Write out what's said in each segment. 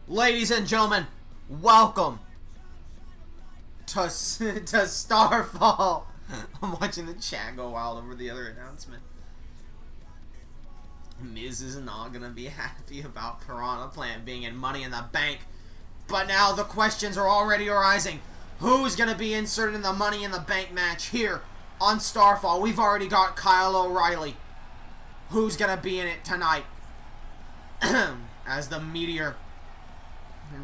Ladies and gentlemen, welcome to Starfall. I'm watching the chat go wild over the other announcement. Miz is not gonna be happy about Piranha Plant being in Money in the Bank. But now the questions are already arising. Who's gonna be inserted in the Money in the Bank match here on Starfall? We've already got Kyle O'Reilly. Who's gonna be in it tonight? As the Meteor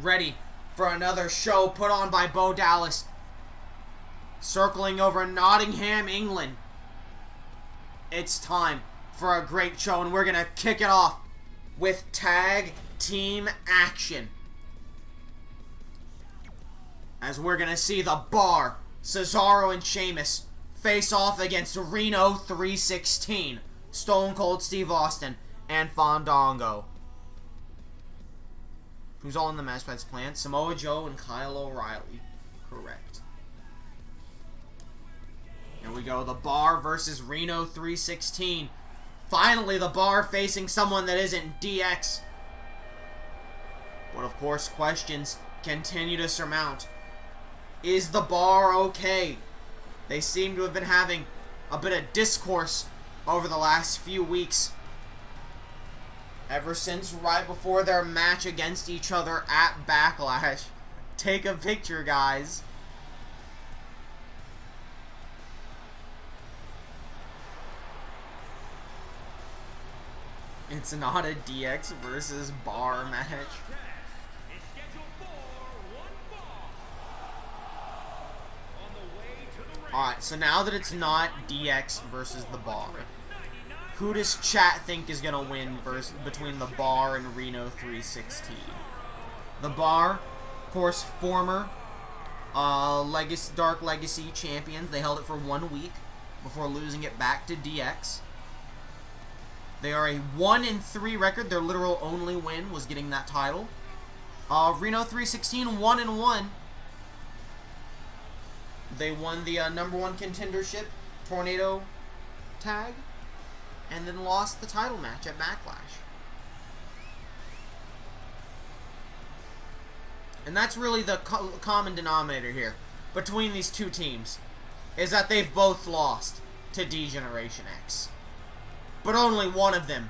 ready for another show put on by Bo Dallas, circling over Nottingham, England. It's time for a great show, and we're gonna kick it off with tag team action, as we're gonna see the Bar, Cesaro and Sheamus face off against Reno 316, Stone Cold Steve Austin, and Fandango. Who's all in the match by this plan? Samoa Joe and Kyle O'Reilly. Correct. Here we go. The Bar versus Reno 316. Finally, the Bar facing someone that isn't DX. But of course, questions continue to surmount. Is the Bar okay? They seem to have been having a bit of discourse over the last few weeks. Ever since right before their match against each other at Backlash. Take a picture, guys. It's not a DX versus Bar match. Alright, so now that it's not DX versus the Bar, who does chat think is going to win between the Bar and Reno 316? The Bar, of course, former Dark Legacy champions. They held it for 1 week before losing it back to DX. They are a 1-3 record. Their literal only win was getting that title. Reno 316, 1-1. They won the number 1 contendership, Tornado tag, and then lost the title match at Backlash. And that's really the common denominator here between these two teams, is that they've both lost to D-Generation X. But only one of them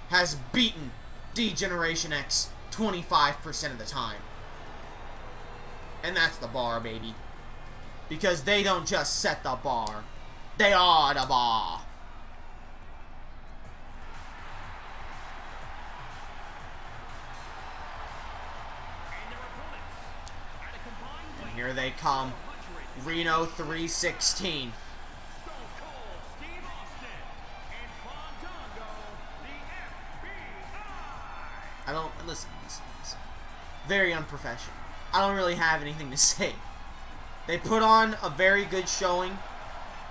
has beaten D-Generation X 25% of the time. And that's the Bar, baby. Because they don't just set the bar, they are the bar. And here they come, Reno 316. Listen. Very unprofessional. I don't really have anything to say. They put on a very good showing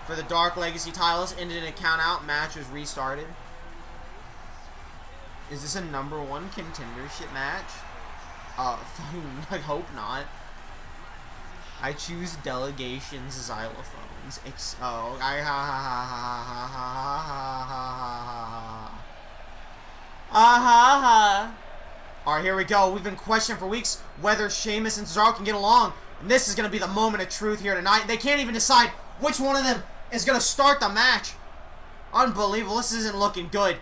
for the Dark Legacy titles, ended in a count-out, match was restarted. Is this a number 1 contendership match? I hope not. I choose delegations xylophones. Alright, here we go. We've been questioning for weeks whether Sheamus and Cesaro can get along. And this is going to be the moment of truth here tonight. They can't even decide which one of them is going to start the match. Unbelievable. This isn't looking good.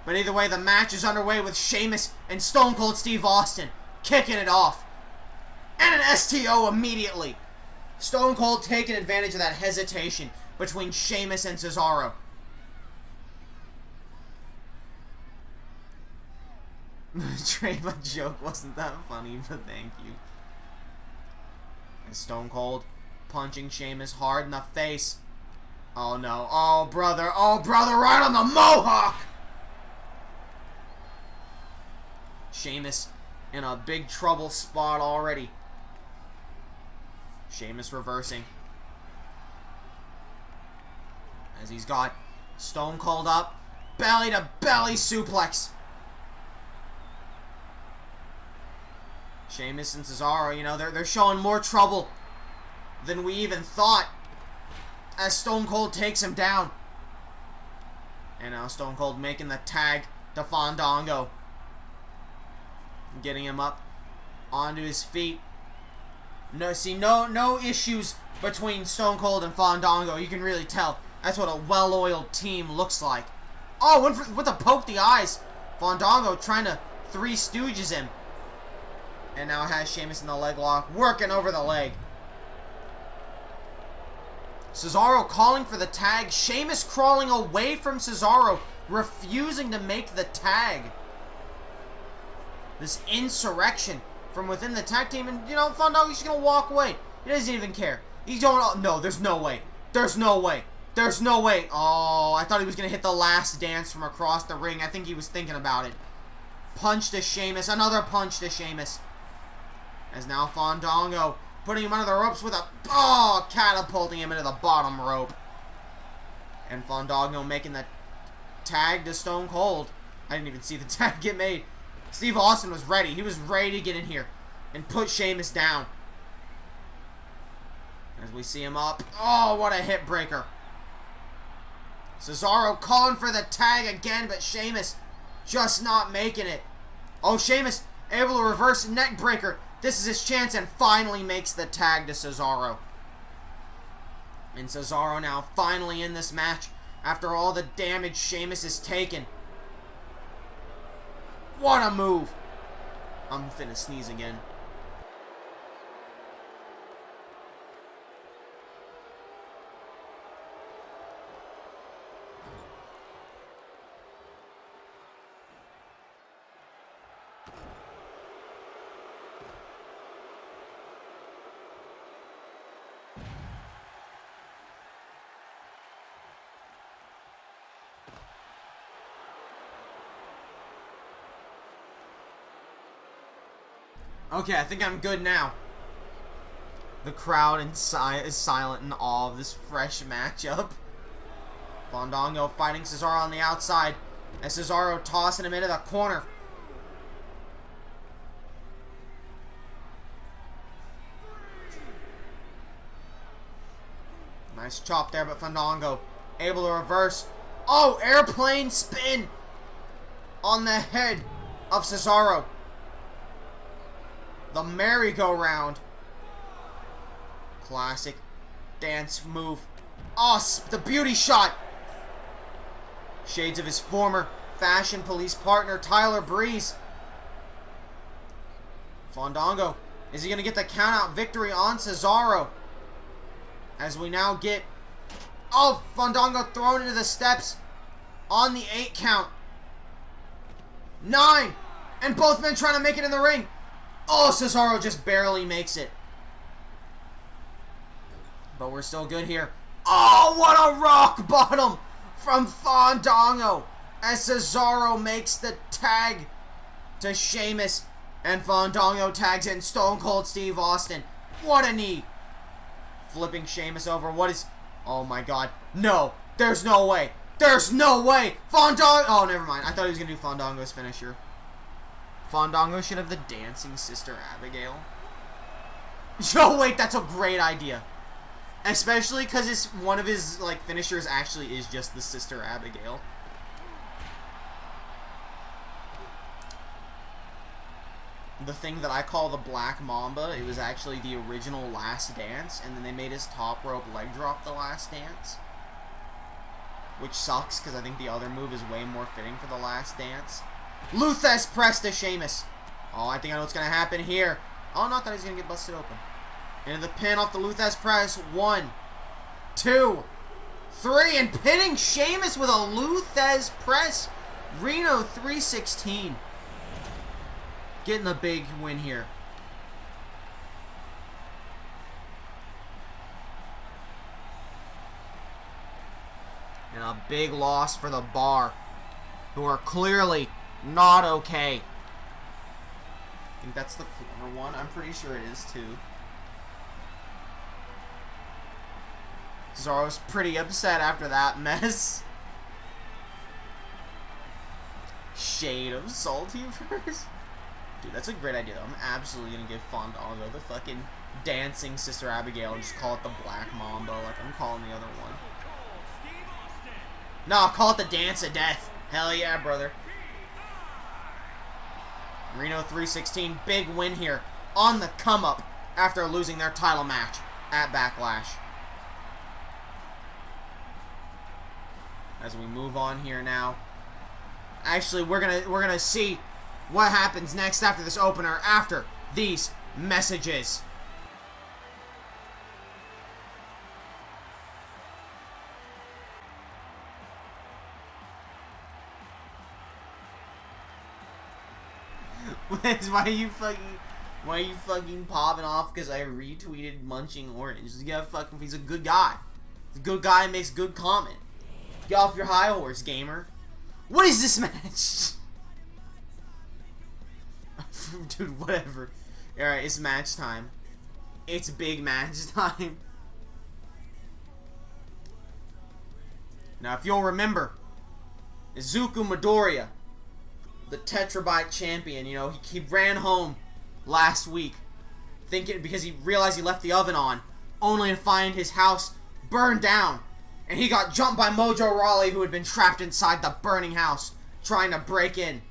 But either way, the match is underway with Sheamus and Stone Cold Steve Austin kicking it off. And an STO immediately. Stone Cold taking advantage of that hesitation between Sheamus and Cesaro. Treva joke wasn't that funny, but thank you. And Stone Cold punching Sheamus hard in the face. Oh no. Oh brother, right on the mohawk! Sheamus in a big trouble spot already. Sheamus reversing. As he's got Stone Cold up. Belly to belly suplex. Sheamus and Cesaro, you know, they're showing more trouble than we even thought as Stone Cold takes him down. And now Stone Cold making the tag to Fandango. Getting him up onto his feet. No issues between Stone Cold and Fandango. You can really tell. That's what a well-oiled team looks like. Oh, with a poke the eyes. Fandango trying to Three Stooges him. And now has Sheamus in the leg lock, working over the leg. Cesaro calling for the tag. Sheamus crawling away from Cesaro, refusing to make the tag. This insurrection from within the tag team. And, you know, Fandango's just going to walk away. He doesn't even care. He's going, oh, no, there's no way. There's no way. There's no way. Oh, I thought he was going to hit the last dance from across the ring. I think he was thinking about it. Punch to Sheamus. Another punch to Sheamus. As now Fandango putting him under the ropes with a... Oh, catapulting him into the bottom rope. And Fandango making the tag to Stone Cold. I didn't even see the tag get made. Steve Austin was ready. He was ready to get in here and put Sheamus down. As we see him up. Oh, what a hip breaker. Cesaro calling for the tag again, but Sheamus just not making it. Oh, Sheamus able to reverse neck breaker. This is his chance and finally makes the tag to Cesaro. And Cesaro now finally in this match after all the damage Sheamus has taken. What a move. I'm finna sneeze again. Okay, I think I'm good now. The crowd is silent in awe of this fresh matchup. Fandango fighting Cesaro on the outside as Cesaro tossing him into the corner. Nice chop there, but Fandango able to reverse. Oh, airplane spin on the head of Cesaro. The merry-go-round. Classic dance move. Oh, the beauty shot. Shades of his former Fashion Police partner, Tyler Breeze. Fandango. Is he going to get the count-out victory on Cesaro? As we now get... Oh, Fandango thrown into the steps on the 8 count. 9. And both men trying to make it in the ring. Oh, Cesaro just barely makes it. But we're still good here. Oh, what a rock bottom from Fandango. As Cesaro makes the tag to Sheamus. And Fandango tags in Stone Cold Steve Austin. What a knee. Flipping Sheamus over. What is... Oh my god. No. There's no way. There's no way. Fandango... Oh, never mind. I thought he was going to do Fandango's finisher. Fandango should have the Dancing Sister Abigail. Oh, wait, that's a great idea. Especially because one of his like finishers actually is just the Sister Abigail. The thing that I call the Black Mamba, it was actually the original Last Dance, and then they made his top rope leg drop the Last Dance. Which sucks, because I think the other move is way more fitting for the Last Dance. Luthez press to Sheamus. Oh, I think I know what's going to happen here. Oh, not that he's going to get busted open. Into the pin off the Luthez press. 1, 2, 3. And pinning Sheamus with a Luthez press. Reno 316. Getting the big win here. And a big loss for the Bar, who are clearly not okay. I think that's the corner one. I'm pretty sure it is too. Cesaro's pretty upset after that mess. Shade of Saltyverse. Dude, that's a great idea though. I'm absolutely gonna give Fandango the fucking Dancing Sister Abigail and just call it the Black Mamba like I'm calling the other one. No, I'll call it the Dance of Death. Hell yeah, brother. Reno 316, big win here on the come-up after losing their title match at Backlash. As we move on here now. Actually, we're gonna see what happens next after this opener, after these messages. Why are you fucking popping off because I retweeted Munching Orange? He's a good guy. He's a good guy and makes good comment. Get off your high horse, gamer. What is this match? Dude, whatever. Alright, it's match time. It's big match time. Now, if you'll remember, Izuku Midoriya, the Tetrabyte champion, you know, he ran home last week thinking, because he realized he left the oven on, only to find his house burned down. And he got jumped by Mojo Rawley, who had been trapped inside the burning house, trying to break in.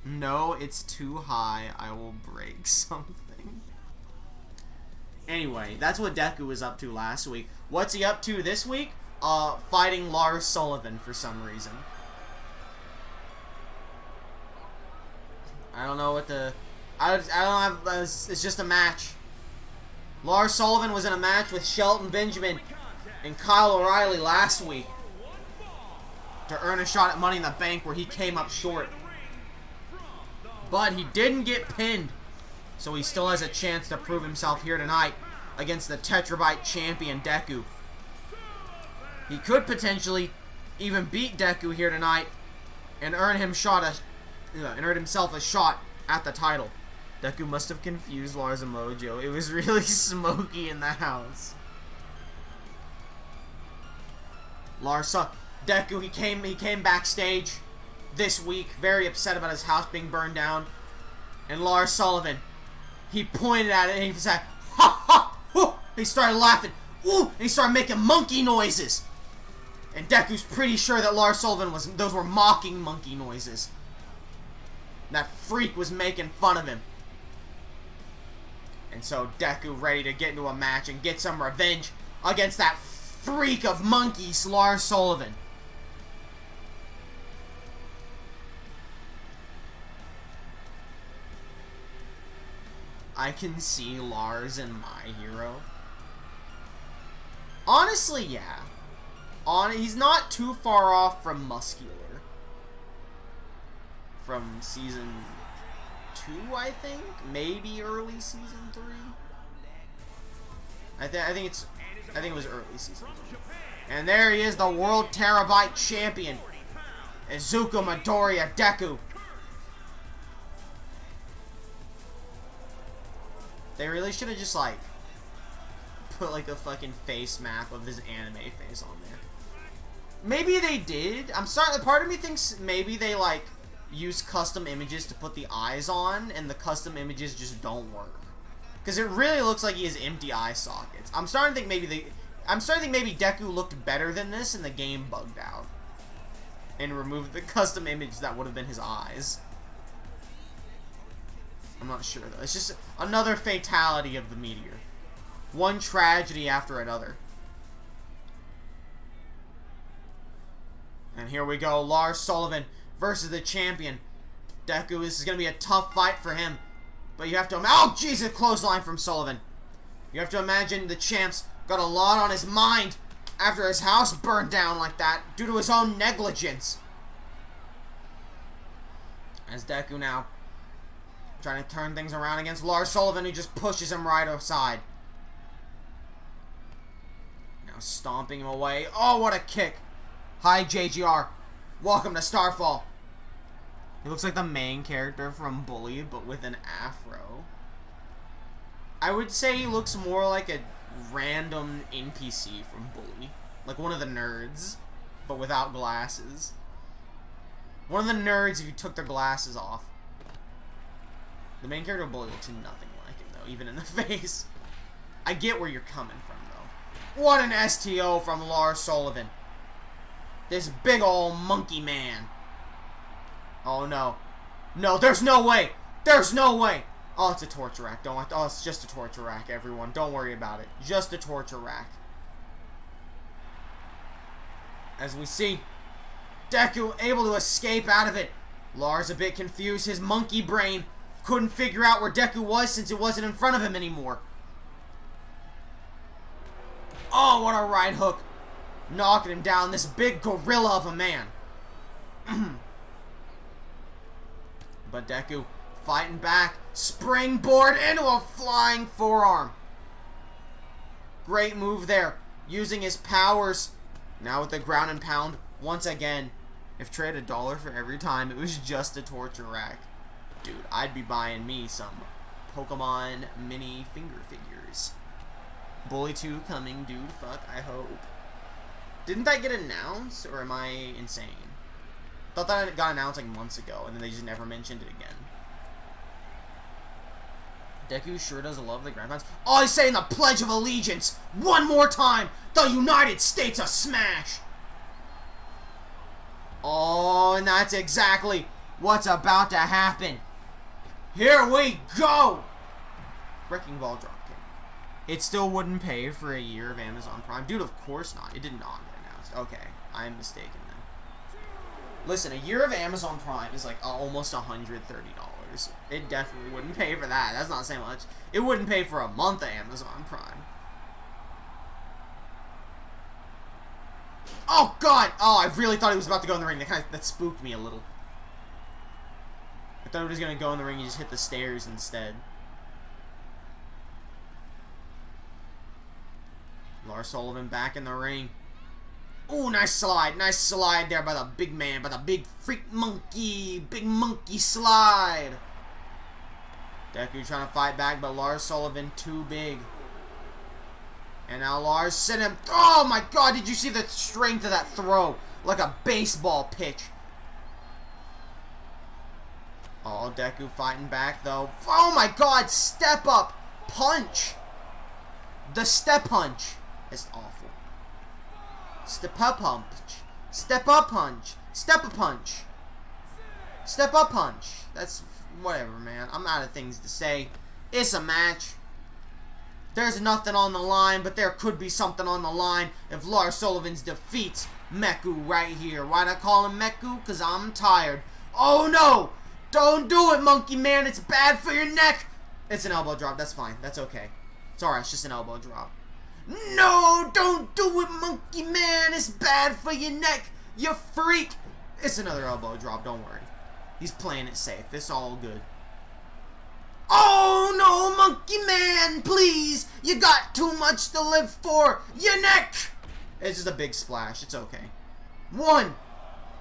No, it's too high. I will break something. Anyway, that's what Deku was up to last week. What's he up to this week? Fighting Lars Sullivan for some reason. I don't know what the... I don't have... It's just a match. Lars Sullivan was in a match with Shelton Benjamin and Kyle O'Reilly last week to earn a shot at Money in the Bank, where he came up short. But he didn't get pinned, so he still has a chance to prove himself here tonight against the Tetrabyte champion Deku. He could potentially even beat Deku here tonight and earn himself a shot at the title. Deku must have confused Lars and Mojo. It was really smoky in the house. Deku, he came backstage this week, very upset about his house being burned down. And Lars Sullivan, he pointed at it and he said, ha ha, whoo! He started laughing, ooh! And he started making monkey noises. And Deku's pretty sure that Lars Sullivan those were mocking monkey noises. That freak was making fun of him. And so Deku ready to get into a match and get some revenge against that freak of monkeys, Lars Sullivan. I can see Lars in My Hero. Honestly, yeah. He's not too far off from Muscular. From season 2, I think? Maybe early season 3? I think it was early season 3. And there he is, the World Terabyte Champion, Izuku Midoriya Deku. They really should have just, like, put, like, a fucking face map of his anime face on there. Maybe they did. I'm sorry, part of me thinks maybe they, like, use custom images to put the eyes on, and the custom images just don't work. Because it really looks like he has empty eye sockets. I'm starting to think maybe Deku looked better than this, and the game bugged out and removed the custom image that would have been his eyes. I'm not sure, though. It's just another fatality of the meteor. One tragedy after another. And here we go. Lars Sullivan versus the champion. Deku, this is going to be a tough fight for him. But you have to... Oh, Jesus! Clothesline from Sullivan. You have to imagine the champ's got a lot on his mind after his house burned down like that due to his own negligence. As Deku now trying to turn things around against Lars Sullivan, who just pushes him right aside. Now stomping him away. Oh, what a kick. Hi, JGR. Welcome to Starfall. He looks like the main character from Bully, but with an afro. I would say he looks more like a random NPC from Bully. Like one of the nerds, but without glasses. One of the nerds if you took their glasses off. The main character of Bully looks nothing like him, though, even in the face. I get where you're coming from, though. What an STO from Lars Sullivan. This big old monkey man. Oh, no. No, there's no way. There's no way. Oh, it's a torture rack. Oh, it's just a torture rack, everyone. Don't worry about it. Just a torture rack. As we see, Deku able to escape out of it. Lars a bit confused. His monkey brain couldn't figure out where Deku was since it wasn't in front of him anymore. Oh, what a right hook. Knocking him down. This big gorilla of a man. But Deku fighting back. Springboard into a flying forearm. Great move there. Using his powers. Now with the ground and pound. Once again. If traded $1 for every time it was just a torture rack. Dude, I'd be buying me some Pokemon mini finger figures. Bully 2 coming, dude. Fuck, I hope. Didn't that get announced? Or am I insane? Thought that it got announced like months ago, and then they just never mentioned it again. Deku sure does love the Grand Pounds. Oh, he's saying the Pledge of Allegiance! One more time! The United States of Smash! Oh, and that's exactly what's about to happen. Here we go! Wrecking Ball dropkick. It still wouldn't pay for a year of Amazon Prime. Dude, of course not. It did not get announced. Okay, I'm mistaken then. Listen, a year of Amazon Prime is like almost $130. It definitely wouldn't pay for that. That's not saying much. It wouldn't pay for a month of Amazon Prime. Oh, God! Oh, I really thought he was about to go in the ring. That spooked me a little. I thought he was going to go in the ring and just hit the stairs instead. Lars Sullivan back in the ring. Ooh, nice slide. Nice slide there by the big man. By the big freak monkey. Big monkey slide. Deku trying to fight back, but Lars Sullivan too big. And now Lars sent him. Oh my God, did you see the strength of that throw? Like a baseball pitch. Oh, Deku fighting back though. Oh my God, step up punch. The step punch. It's awful. Step up punch. Step up punch. Step up punch. Step up punch. That's whatever, man. I'm out of things to say. It's a match. There's nothing on the line, but there could be something on the line if Lars Sullivan defeats Meku right here. Why'd I call him Meku? Because I'm tired. Oh no! Don't do it, monkey man. It's bad for your neck. It's an elbow drop. That's fine. That's okay. It's alright. It's just an elbow drop. No! Don't do it, monkey man. It's bad for your neck. You freak. It's another elbow drop. Don't worry. He's playing it safe. It's all good. Oh no, monkey man, please! You got too much to live for! Your neck! It's just a big splash. It's okay. 1,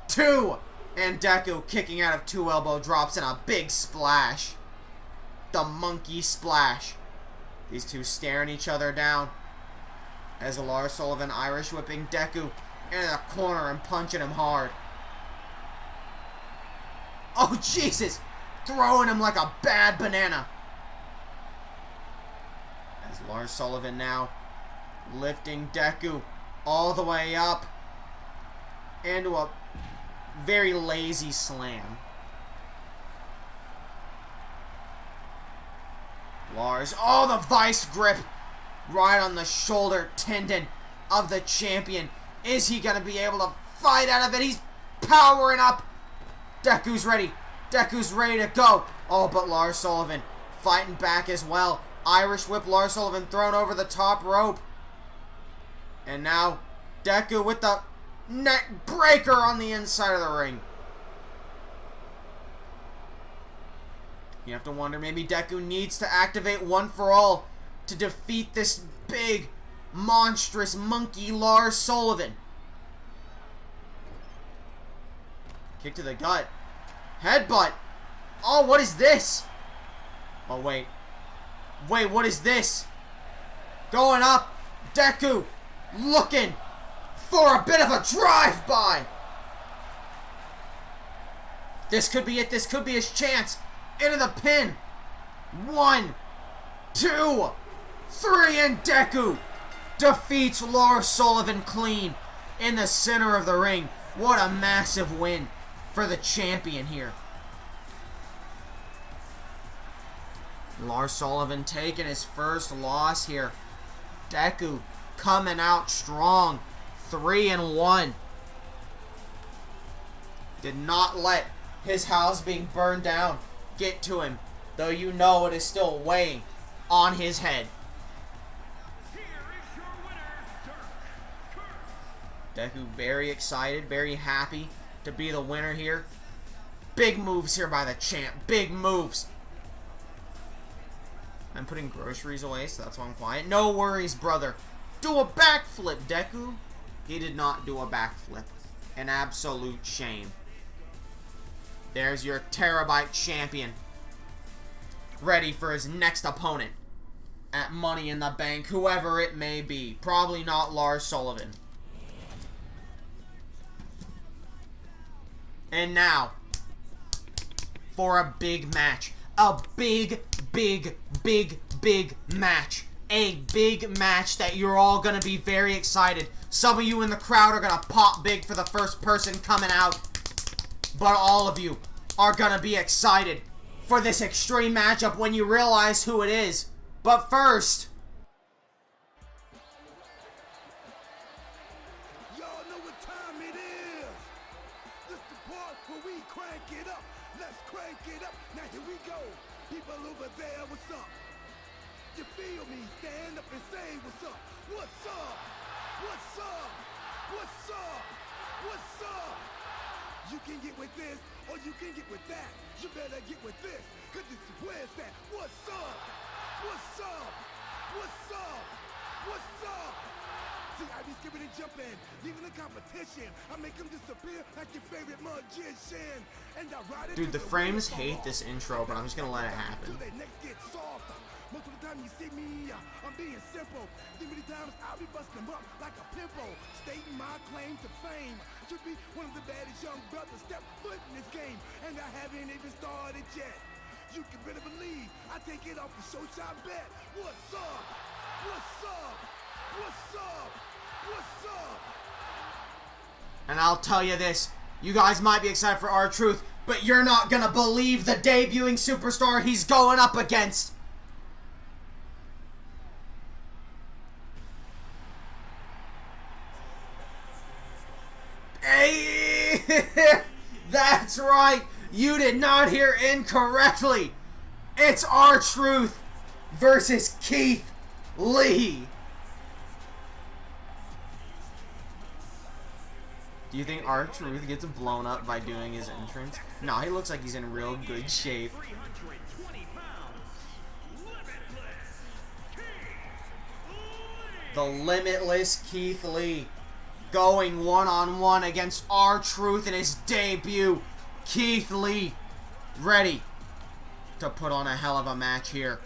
2, and Deku kicking out of 2 elbow drops and a big splash. The monkey splash. These two staring each other down. As Lars Sullivan Irish whipping Deku into the corner and punching him hard. Oh Jesus! Throwing him like a bad banana. As Lars Sullivan now lifting Deku all the way up into a very lazy slam. Lars, oh, the vice grip right on the shoulder tendon of the champion. Is he going to be able to fight out of it? He's powering up. Deku's ready. Deku's ready to go. Oh, but Lars Sullivan fighting back as well. Irish whip, Lars Sullivan thrown over the top rope. And now Deku with the neck breaker on the inside of the ring. You have to wonder, maybe Deku needs to activate One for All to defeat this big, monstrous monkey Lars Sullivan. Kick to the gut. Headbutt. Oh, what is this? Oh, wait. Wait, what is this? Going up. Deku looking for a bit of a drive-by. This could be it. This could be his chance. Into the pin. 1, 2, 3, and Deku defeats Lars Sullivan clean in the center of the ring. What a massive win for the champion here. Lars Sullivan taking his first loss here. Deku coming out strong. 3-1. Did not let his house being burned down get to him, though you know it is still weighing on his head. Deku very excited, very happy to be the winner here. Big moves here by the champ. Big moves. I'm putting groceries away, so that's why I'm quiet. No worries, brother. Do a backflip, Deku. He did not do a backflip. An absolute shame. There's your Terabyte champion. Ready for his next opponent at Money in the Bank, whoever it may be. Probably not Lars Sullivan. And now, for a big match. A big match. A big match that you're all going to be very excited. Some of you in the crowd are going to pop big for the first person coming out. But all of you are going to be excited for this extreme matchup when you realize who it is. But first, y'all know what time it is. This the part where we crank it up. Let's crank it up. Now here we go. People over there, what's up? You feel me? Stand up and say what's up. What's up? What's up? What's up? What's up? You can get with this or you can get with that. You better get with this, cause this is where it's at. What's up? What's up? What's up? What's up? See, I be skipping and jumping, leaving the competition. I make them disappear like your favorite magician. And I ride it. Dude, the frames hate this intro, but I'm just gonna let it happen. Till they necks get softer. Most of the time you see me, I'm being simple. Too many times I'll be busting them up like a pimple. Stating my claim to fame. Should be one of the baddest young brothers step foot in this game. And I haven't even started yet. You can better believe I take it off the show shot bet. What's up? What's up? What's up? What's up? And I'll tell you this, you guys might be excited for R-Truth, but you're not gonna believe the debuting superstar he's going up against. Hey, that's right. You did not hear incorrectly. It's R-Truth versus Keith Lee. Do you think R-Truth gets blown up by doing his entrance? No, he looks like he's in real good shape. The limitless Keith Lee going one-on-one against R-Truth in his debut. Keith Lee ready to put on a hell of a match here.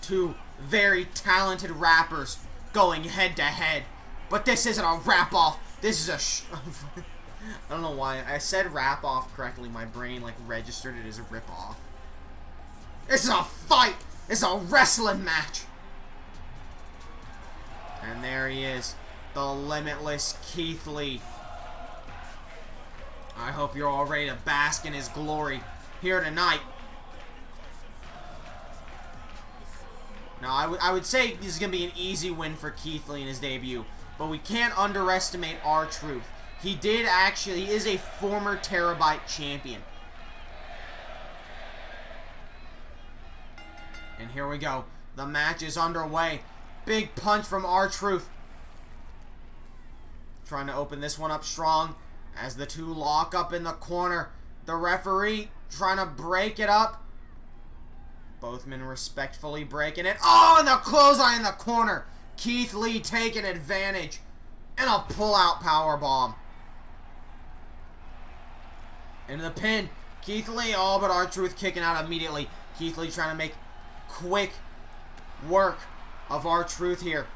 Two very talented rappers going head to head. But this isn't a rap-off. This is a I don't know why. I said rap-off correctly. My brain like registered it as a rip-off. This is a fight. This is a wrestling match. And there he is, the limitless Keith Lee. I hope you're all ready to bask in his glory here tonight. Now, I would say this is going to be an easy win for Keith Lee in his debut, but we can't underestimate R-Truth. He is a former Terabyte champion. And here we go. The match is underway. Big punch from R-Truth. Trying to open this one up strong as the two lock up in the corner. The referee trying to break it up. Both men respectfully breaking it. Oh, and the clothesline in the corner. Keith Lee taking advantage. And a pull-out powerbomb. Into the pin. Keith Lee, oh, but R-Truth kicking out immediately. Keith Lee trying to make quick work of R-Truth here.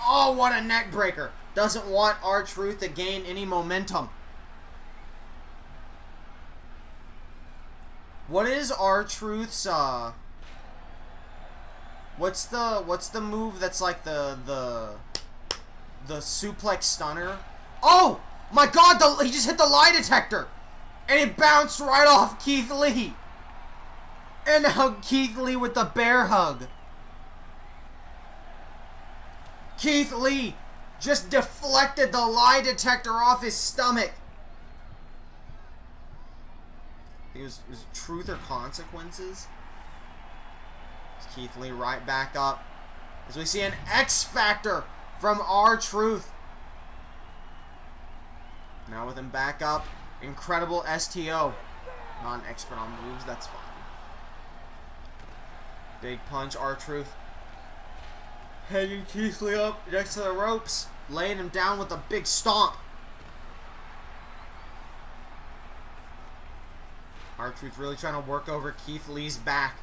Oh, what a neck breaker. Doesn't want R-Truth to gain any momentum. What is R-Truth's what's the move that's like the the suplex stunner. Oh my God! He just hit the lie detector, and it bounced right off Keith Lee. And now Keith Lee with the bear hug. Keith Lee just deflected the lie detector off his stomach. It was truth or consequences. Keith Lee right back up as we see an X Factor from R-Truth. Now with him back up, incredible STO. Not an expert on moves, that's fine. Big punch, R-Truth. Hanging Keith Lee up next to the ropes, laying him down with a big stomp. R-Truth really trying to work over Keith Lee's back.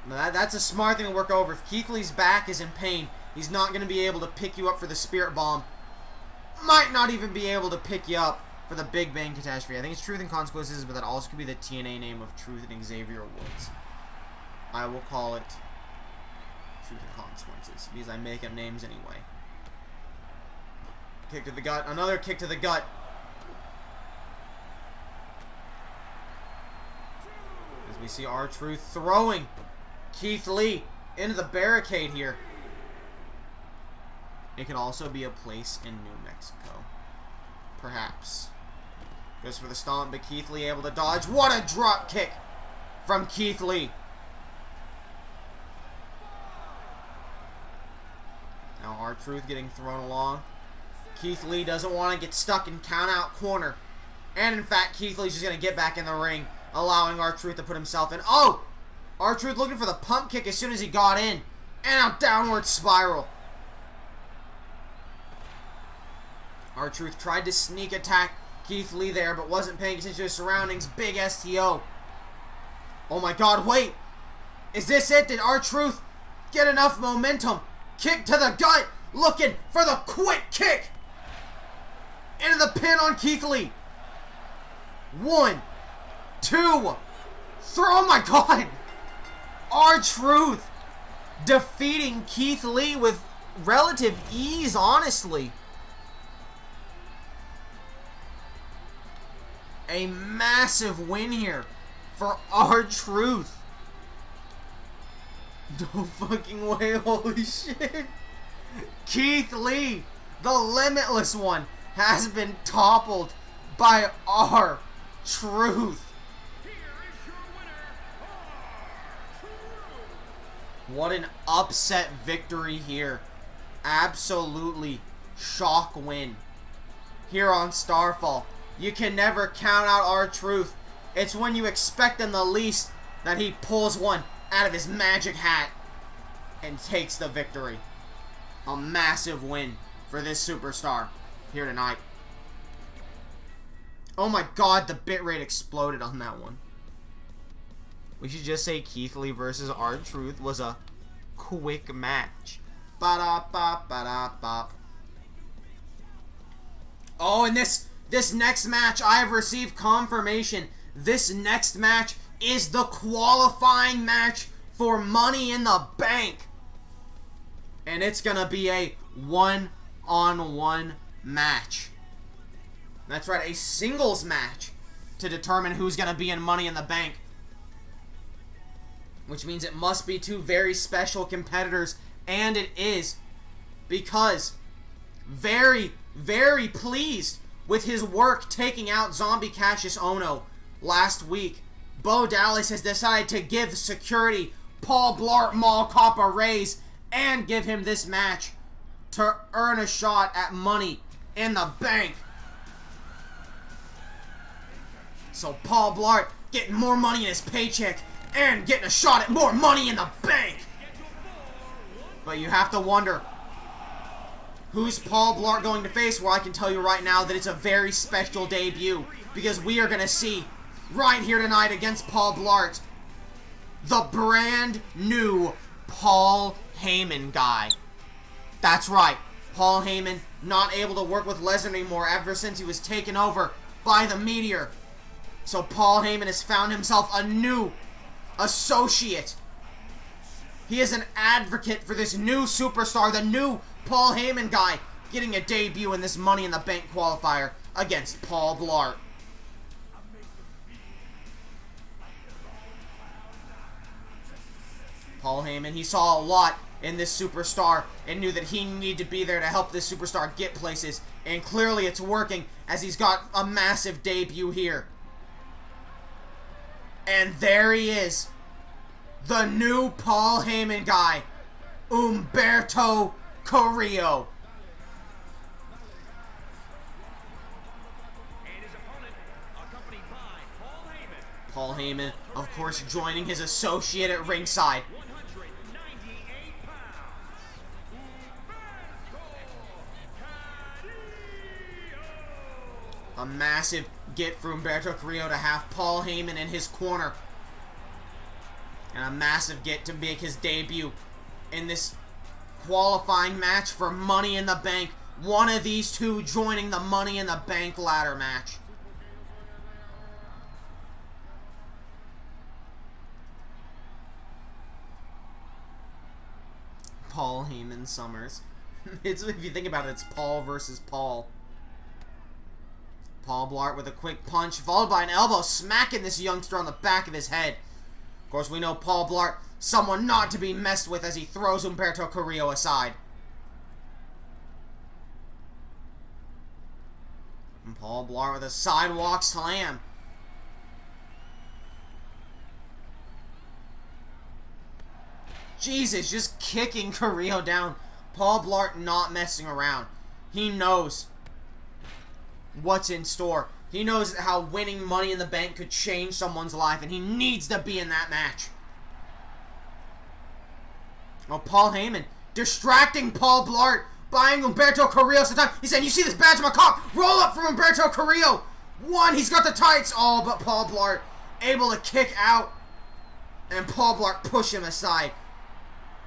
Now that's a smart thing to work over. If Keith Lee's back is in pain, he's not going to be able to pick you up for the Spirit Bomb. Might not even be able to pick you up for the Big Bang Catastrophe. I think it's Truth and Consequences, but that also could be the TNA name of Truth and Xavier Woods. I will call it Truth and Consequences, because I make up names anyway. Kick to the gut. Another kick to the gut. As we see R-Truth throwing Keith Lee into the barricade here. It could also be a place in New Mexico. Perhaps. Goes for the stomp, but Keith Lee able to dodge. What a drop kick from Keith Lee. Now R-Truth getting thrown along. Keith Lee doesn't want to get stuck in count-out corner. And in fact, Keith Lee's just going to get back in the ring, allowing R-Truth to put himself in. Oh! R-Truth looking for the pump kick as soon as he got in. And now downward spiral. R-Truth tried to sneak attack Keith Lee there, but wasn't paying attention to his surroundings. Big STO. Oh my God, wait. Is this it? Did R-Truth get enough momentum? Kick to the gut. Looking for the quick kick. Into the pin on Keith Lee. 1, 2, 3. Oh my God. R-Truth defeating Keith Lee with relative ease, honestly. A massive win here for R-Truth. No fucking way, holy shit. Keith Lee, the Limitless One, has been toppled by R-Truth. What an upset victory here. Absolutely shock win here on Starfall. You can never count out R-Truth. It's when you expect him the least that he pulls one out of his magic hat and takes the victory. A massive win for this superstar here tonight. Oh my God, the bitrate exploded on that one. We should just say Keith Lee versus R-Truth was a quick match. Ba-da-bop, ba-da-bop. Oh, and this next match, I have received confirmation. This next match is the qualifying match for Money in the Bank. And it's going to be a one-on-one match. That's right, a singles match to determine who's going to be in Money in the Bank. Which means it must be two very special competitors. And it is, because very, very pleased with his work taking out Zombie Cassius Ohno last week. Bo Dallas has decided to give security Paul Blart Mall Cop a raise and give him this match to earn a shot at Money in the Bank. So Paul Blart getting more money in his paycheck and getting a shot at more Money in the Bank. But you have to wonder, who's Paul Blart going to face? Well, I can tell you right now that it's a very special debut, because we are going to see right here tonight against Paul Blart the brand new Paul Heyman guy. That's right, Paul Heyman not able to work with Lesnar anymore ever since he was taken over by the Meteor. So Paul Heyman has found himself a new associate. He is an advocate for this new superstar, the new Paul Heyman guy, getting a debut in this Money in the Bank qualifier against Paul Blart. Paul Heyman, he saw a lot in this superstar and knew that he needed to be there to help this superstar get places. And clearly it's working as he's got a massive debut here. And there he is. The new Paul Heyman guy, Humberto Carrillo. Paul Heyman, of course, joining his associate at ringside. A massive get for Humberto Carrillo to have Paul Heyman in his corner. And a massive get to make his debut in this qualifying match for Money in the Bank. One of these two joining the Money in the Bank ladder match. Paul Heyman Summers. If you think about it, it's Paul versus Paul. Paul Blart with a quick punch, followed by an elbow, smacking this youngster on the back of his head. Of course, we know Paul Blart, someone not to be messed with as he throws Humberto Carrillo aside. And Paul Blart with a sidewalk slam. Jesus, just kicking Carrillo down. Paul Blart not messing around. He knows what's in store. He knows how winning Money in the Bank could change someone's life, and he needs to be in that match. Oh, Paul Heyman distracting Paul Blart, buying Humberto Carrillo some time. He said, "You see this badge on my car? Roll up from Humberto Carrillo." One, he's got the tights. Oh, but Paul Blart able to kick out, and Paul Blart push him aside.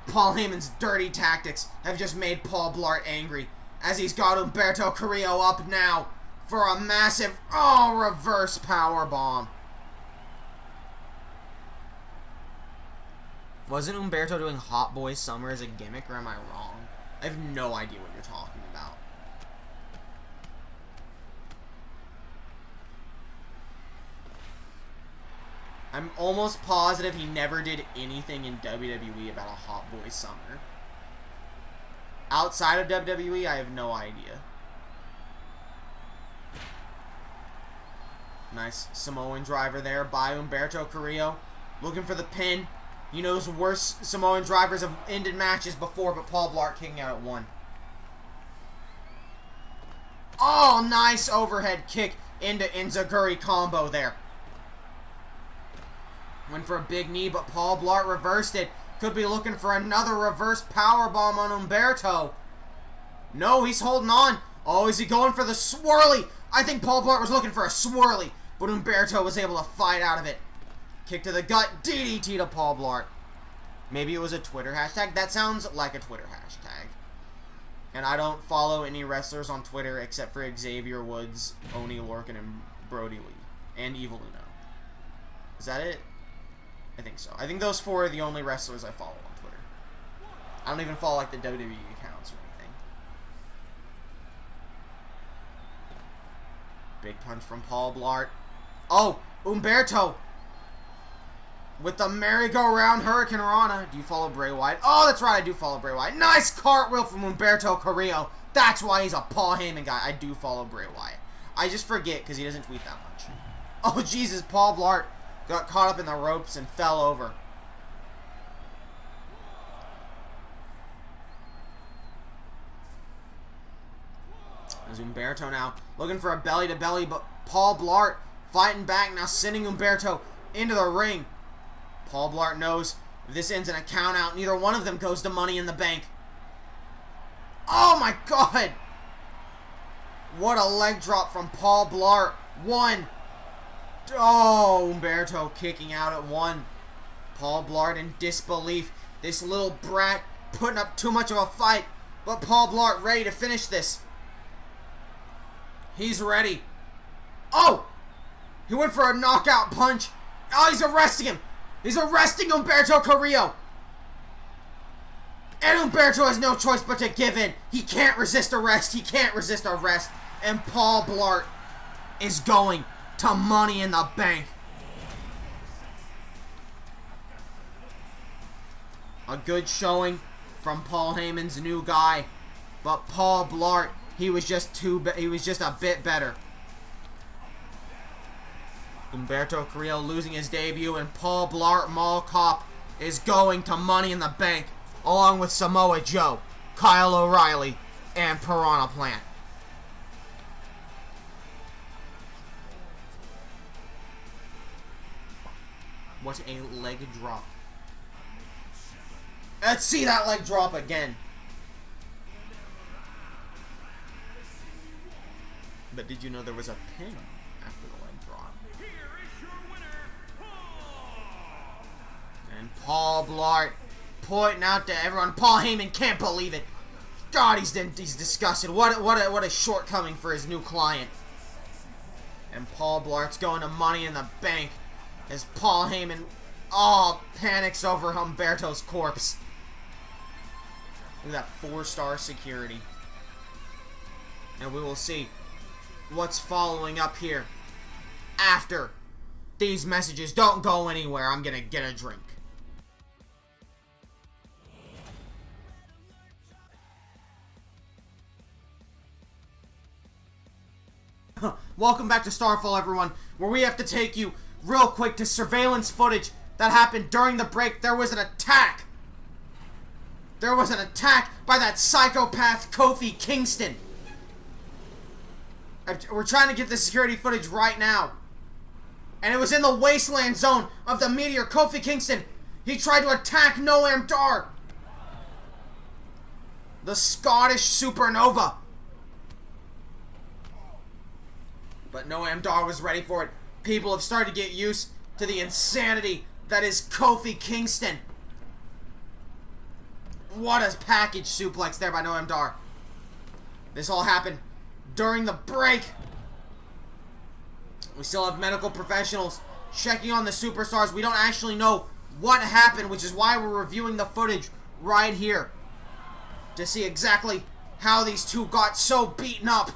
Paul Heyman's dirty tactics have just made Paul Blart angry as he's got Humberto Carrillo up now for a massive, reverse power bomb. Wasn't Humberto doing Hot Boy Summer as a gimmick, or am I wrong? I have no idea what you're talking about. I'm almost positive he never did anything in WWE about a Hot Boy Summer. Outside of WWE, I have no idea. Nice Samoan driver there by Humberto Carrillo. Looking for the pin. He knows worse Samoan drivers have ended matches before, but Paul Blart kicking out at one. Oh, nice overhead kick into Enziguri combo there. Went for a big knee, but Paul Blart reversed it. Could be looking for another reverse powerbomb on Humberto. No, he's holding on. Oh, is he going for the swirly? I think Paul Blart was looking for a swirly, but Humberto was able to fight out of it. Kick to the gut, DDT to Paul Blart. Maybe it was a Twitter hashtag. That sounds like a Twitter hashtag. And I don't follow any wrestlers on Twitter except for Xavier Woods, Oney Lorcan, and Brody Lee. And Evil Uno. Is that it? I think so. I think those four are the only wrestlers I follow on Twitter. I don't even follow like the WWE accounts or anything. Big punch from Paul Blart. Oh, Humberto with the merry-go-round Hurricane Rana. Do you follow Bray Wyatt? Oh, that's right, I do follow Bray Wyatt. Nice cartwheel from Humberto Carrillo. That's why he's a Paul Heyman guy. I do follow Bray Wyatt. I just forget because he doesn't tweet that much. Oh, Jesus, Paul Blart got caught up in the ropes and fell over. There's Humberto now looking for a belly-to-belly, but Paul Blart fighting back now, sending Humberto into the ring. Paul Blart knows if this ends in a count-out, neither one of them goes to Money in the Bank. Oh my God! What a leg drop from Paul Blart. One. Oh, Humberto kicking out at one. Paul Blart in disbelief. This little brat putting up too much of a fight. But Paul Blart ready to finish this. He's ready. Oh! He went for a knockout punch. Oh, he's arresting him. He's arresting Humberto Carrillo. And Humberto has no choice but to give in. He can't resist arrest. He can't resist arrest. And Paul Blart is going to Money in the Bank. A good showing from Paul Heyman's new guy. But Paul Blart, he was just a bit better. Humberto Carrillo losing his debut, and Paul Blart Mall Cop is going to Money in the Bank, along with Samoa Joe, Kyle O'Reilly, and Piranha Plant. What a leg drop. Let's see that leg drop again. But did you know there was a pin after the leg drop? Here is your winner, Paul. And Paul Blart pointing out to everyone. Paul Heyman can't believe it. God, he's disgusted. What a shortcoming for his new client. And Paul Blart's going to Money in the Bank as Paul Heyman panics over Humberto's corpse. Look at that 4-star security. And we will see what's following up here after these messages. Don't go anywhere. I'm gonna get a drink. Welcome back to Starfall, everyone, where we have to take you real quick to surveillance footage that happened during the break. There was an attack. There was an attack by that psychopath Kofi Kingston. We're trying to get the security footage right now. And it was in the wasteland zone of the Meteor. Kofi Kingston, he tried to attack Noam Dar, the Scottish supernova. But Noam Dar was ready for it. People have started to get used to the insanity that is Kofi Kingston. What a package suplex there by Noam Dar. This all happened during the break. We still have medical professionals checking on the superstars. We don't actually know what happened, which is why we're reviewing the footage right here to see exactly how these two got so beaten up.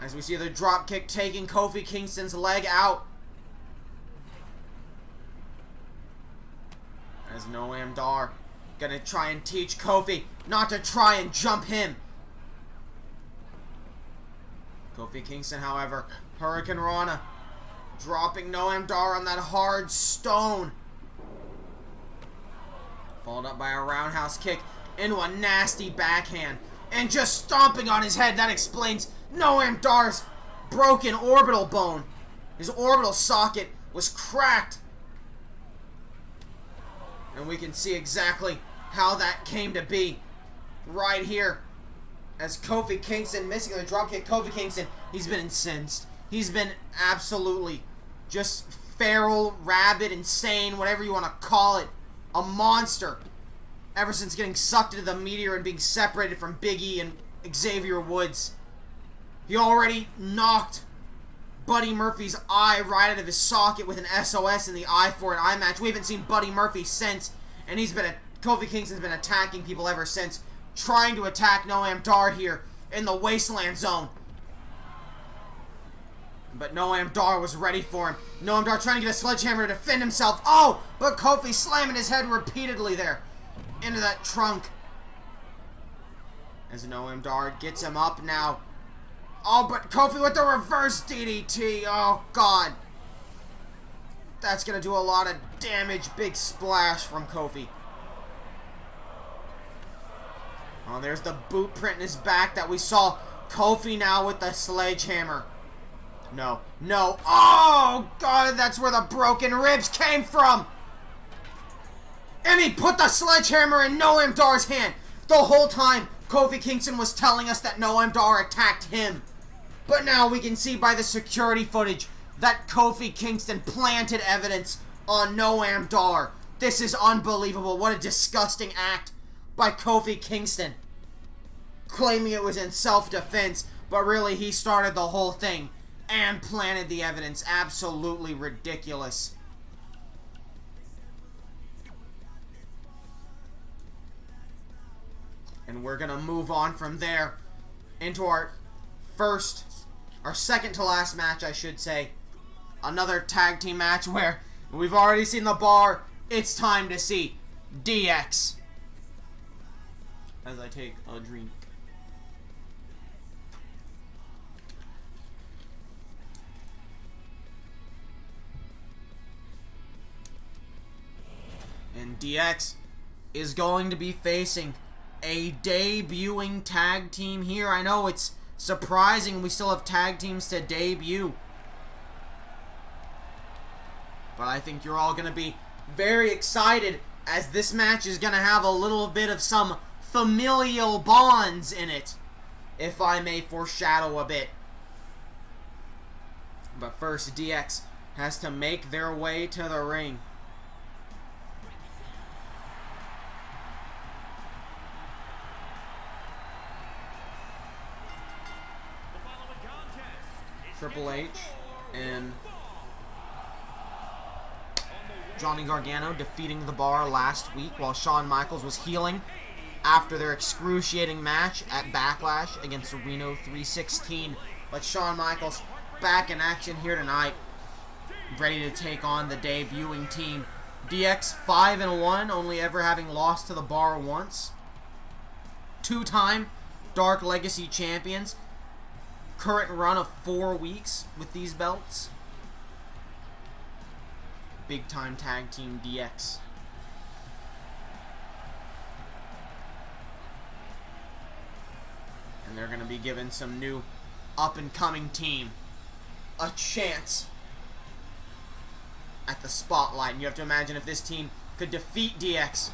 As we see the drop kick taking Kofi Kingston's leg out. As Noam Dar gonna try and teach Kofi not to try and jump him. Kofi Kingston, however, Hurricane Rana dropping Noam Dar on that hard stone. Followed up by a roundhouse kick into a nasty backhand. And just stomping on his head. That explains Noam Dar's broken orbital bone. His orbital socket was cracked. And we can see exactly how that came to be right here. As Kofi Kingston missing the dropkick. Kofi Kingston, he's been incensed. He's been absolutely just feral, rabid, insane, whatever you want to call it. A monster. Ever since getting sucked into the Meteor and being separated from Big E and Xavier Woods. He already knocked Buddy Murphy's eye right out of his socket with an SOS in the eye for an eye match. We haven't seen Buddy Murphy since, and Kofi Kingston's been attacking people ever since, trying to attack Noam Dar here in the Wasteland Zone. But Noam Dar was ready for him. Noam Dar trying to get a sledgehammer to defend himself. Oh, but Kofi slamming his head repeatedly there into that trunk. As Noam Dar gets him up now. Oh, but Kofi with the reverse DDT. Oh, God. That's going to do a lot of damage. Big splash from Kofi. Oh, there's the boot print in his back that we saw. Kofi now with the sledgehammer. No. No. Oh, God, that's where the broken ribs came from. And he put the sledgehammer in Noam Dar's hand. The whole time, Kofi Kingston was telling us that Noam Dar attacked him. But now we can see by the security footage that Kofi Kingston planted evidence on Noam Dar. This is unbelievable. What a disgusting act by Kofi Kingston. Claiming it was in self-defense, but really he started the whole thing and planted the evidence. Absolutely ridiculous. And we're going to move on from there into our second to last match, I should say. Another tag team match where we've already seen the bar. It's time to see DX. As I take a drink. And DX is going to be facing a debuting tag team here. I know it's surprising we still have tag teams to debut. But I think you're all going to be very excited as this match is going to have a little bit of some familial bonds in it, if I may foreshadow a bit. But first, DX has to make their way to the ring. Triple H and Johnny Gargano defeating the Bar last week while Shawn Michaels was healing after their excruciating match at Backlash against Reno 316. But Shawn Michaels back in action here tonight, ready to take on the debuting team. DX 5-1, only ever having lost to the Bar once. Two-time Dark Legacy champions. Current run of 4 weeks with these belts. Big time tag team DX. And they're going to be given some new up and coming team a chance at the spotlight. And you have to imagine if this team could defeat DX,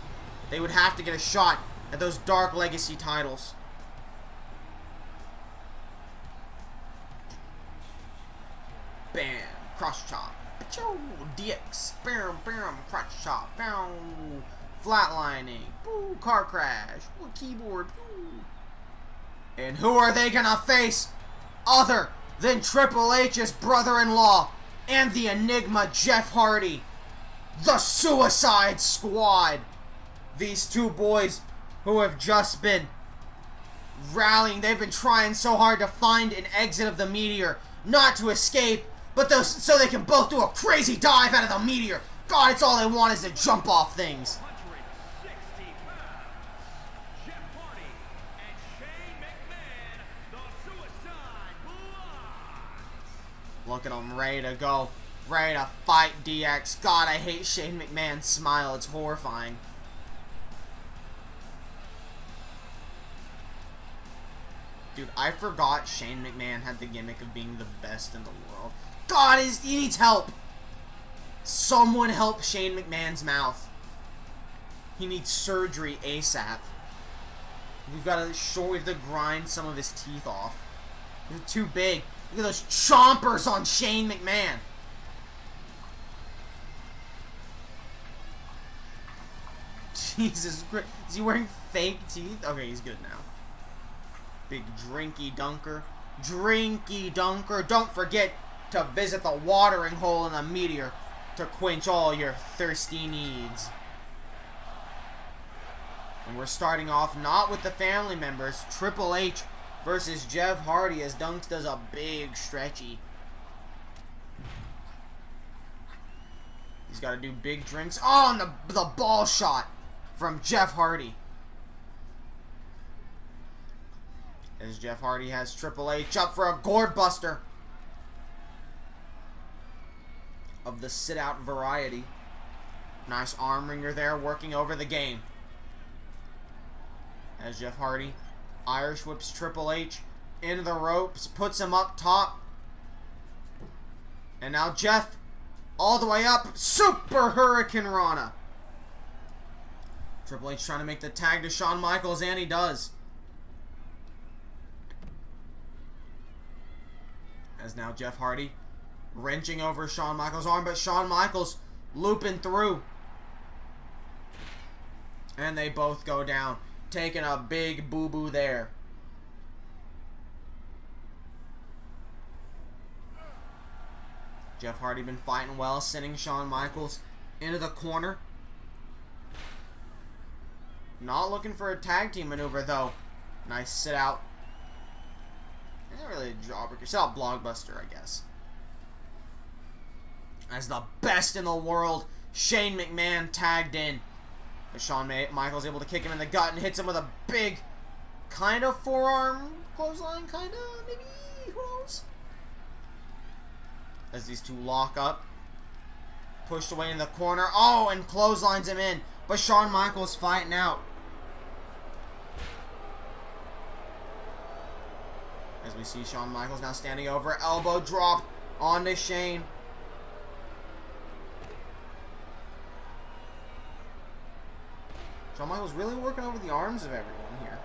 they would have to get a shot at those Dark Legacy titles. Bam, cross chop. DX, bam, bam, cross chop, bam, flatlining, boo, car crash, keyboard, boo. And who are they gonna face other than Triple H's brother-in-law and the Enigma Jeff Hardy, the Suicide Squad. These two boys who have just been rallying, they've been trying so hard to find an exit of the meteor, not to escape, but so they can both do a crazy dive out of the meteor. God, it's all they want is to jump off things. 160 pounds. Jeff Hardy and Shane McMahon, the Suicide Bloods. Look at them, ready to go. Ready to fight DX. God, I hate Shane McMahon's smile. It's horrifying. Dude, I forgot Shane McMahon had the gimmick of being the best in the world. God, he needs help. Someone help Shane McMahon's mouth. He needs surgery ASAP. We have to grind some of his teeth off. They're too big. Look at those chompers on Shane McMahon. Jesus Christ. Is he wearing fake teeth? Okay, he's good now. Big drinky dunker. Drinky dunker. Don't forget to visit the watering hole in the meteor to quench all your thirsty needs. And we're starting off not with the family members. Triple H versus Jeff Hardy as Dunks does a big stretchy. He's got to do big drinks. Oh, and the ball shot from Jeff Hardy. As Jeff Hardy has Triple H up for a gourd buster of the sit-out variety. Nice arm wringer there, working over the game. As Jeff Hardy Irish whips Triple H into the ropes, puts him up top. And now Jeff, all the way up, Super Hurricane Rana. Triple H trying to make the tag to Shawn Michaels, and he does. As now Jeff Hardy wrenching over Shawn Michaels' arm, but Shawn Michaels looping through. And they both go down, taking a big boo-boo there. Jeff Hardy been fighting well, sending Shawn Michaels into the corner. Not looking for a tag team maneuver, though. Nice sit out. Not really a jawbreaker. Sit out blockbuster, I guess. As the best in the world, Shane McMahon tagged in. But Shawn Michaels able to kick him in the gut and hits him with a big kind of forearm clothesline, kind of, maybe, who knows? As these two lock up. Pushed away in the corner. Oh, and clotheslines him in. But Shawn Michaels fighting out. As we see Shawn Michaels now standing over. Elbow drop onto Shane. Shawn Michaels really working over the arms of everyone here.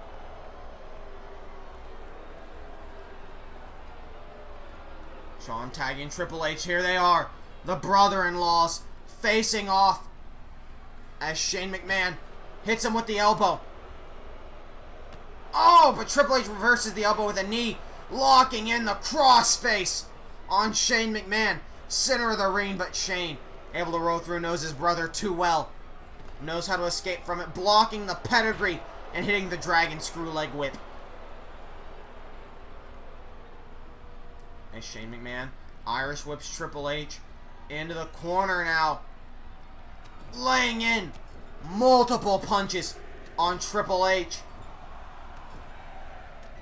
Shawn tagging Triple H. Here they are. The brother-in-laws facing off. As Shane McMahon hits him with the elbow. Oh, but Triple H reverses the elbow with a knee. Locking in the crossface on Shane McMahon. Center of the ring, but Shane able to roll through, knows his brother too well. Knows how to escape from it. Blocking the pedigree and hitting the dragon screw leg whip. As Shane McMahon Irish whips Triple H into the corner now. Laying in multiple punches on Triple H.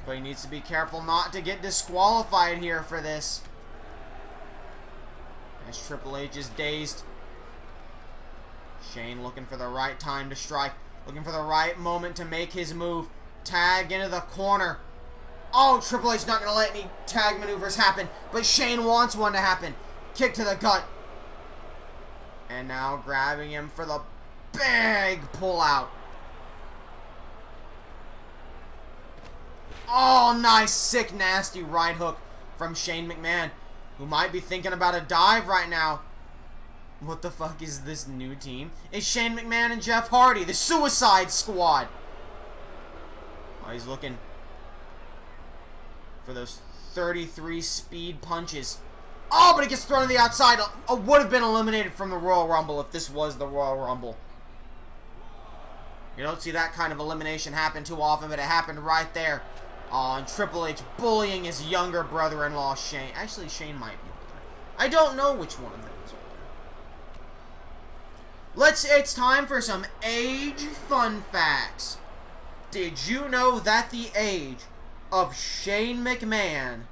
But he needs to be careful not to get disqualified here for this. As Triple H is dazed. Shane looking for the right time to strike. Looking for the right moment to make his move. Tag into the corner. Oh, Triple H not going to let any tag maneuvers happen. But Shane wants one to happen. Kick to the gut. And now grabbing him for the big pullout. Oh, nice, sick, nasty right hook from Shane McMahon, who might be thinking about a dive right now. What the fuck is this new team? It's Shane McMahon and Jeff Hardy, the Suicide Squad. Oh, he's looking for those 33 speed punches. Oh, but it gets thrown to the outside. Would have been eliminated from the Royal Rumble if this was the Royal Rumble. You don't see that kind of elimination happen too often, but it happened right there. Oh, and Triple H bullying his younger brother-in-law, Shane. Actually, Shane might be older. I don't know which one of them is older. It's time for some age fun facts. Did you know that the age of Shane McMahon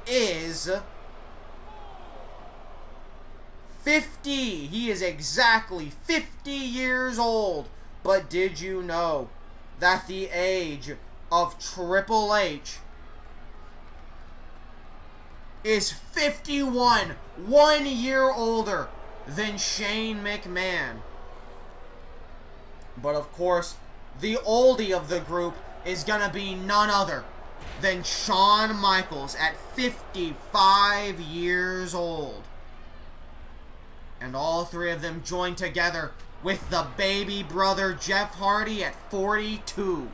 is 50? He is exactly 50 years old. But did you know that the age of Triple H is 51, 1 year older than Shane McMahon? But of course, the oldie of the group is gonna be none other than Shawn Michaels at 55 years old. And all three of them join together with the baby brother Jeff Hardy at 42.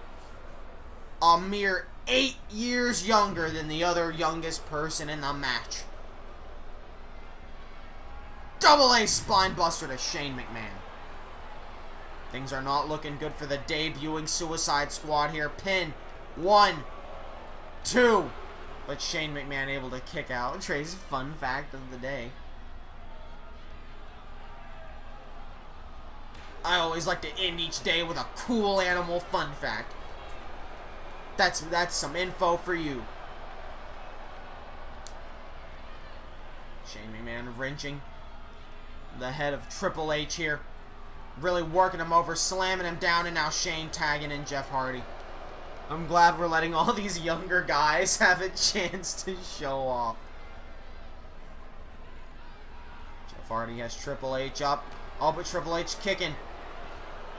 A mere 8 years younger than the other youngest person in the match. Double A spine buster to Shane McMahon. Things are not looking good for the debuting Suicide Squad here. Pin. 1, 2. But Shane McMahon able to kick out. Trey's fun fact of the day. I always like to end each day with a cool animal fun fact. That's some info for you. Shane McMahon wrenching the head of Triple H here. Really working him over, slamming him down, and now Shane tagging in Jeff Hardy. I'm glad we're letting all these younger guys have a chance to show off. Jeff Hardy has Triple H up. Oh, but Triple H kicking.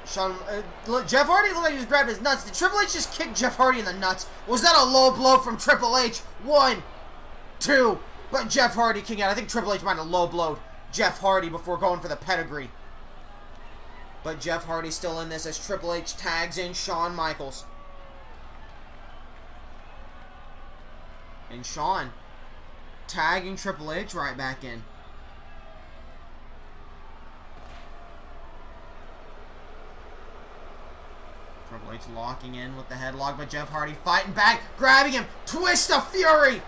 Jeff Hardy looked like he just grabbed his nuts. Did Triple H just kick Jeff Hardy in the nuts? Was that a low blow from Triple H? 1, 2. But Jeff Hardy kicking out. I think Triple H might have low blowed Jeff Hardy before going for the pedigree. But Jeff Hardy's still in this as Triple H tags in Shawn Michaels. And Shawn tagging Triple H right back in. Triple H locking in with the headlock, but Jeff Hardy fighting back, grabbing him, twist of fury,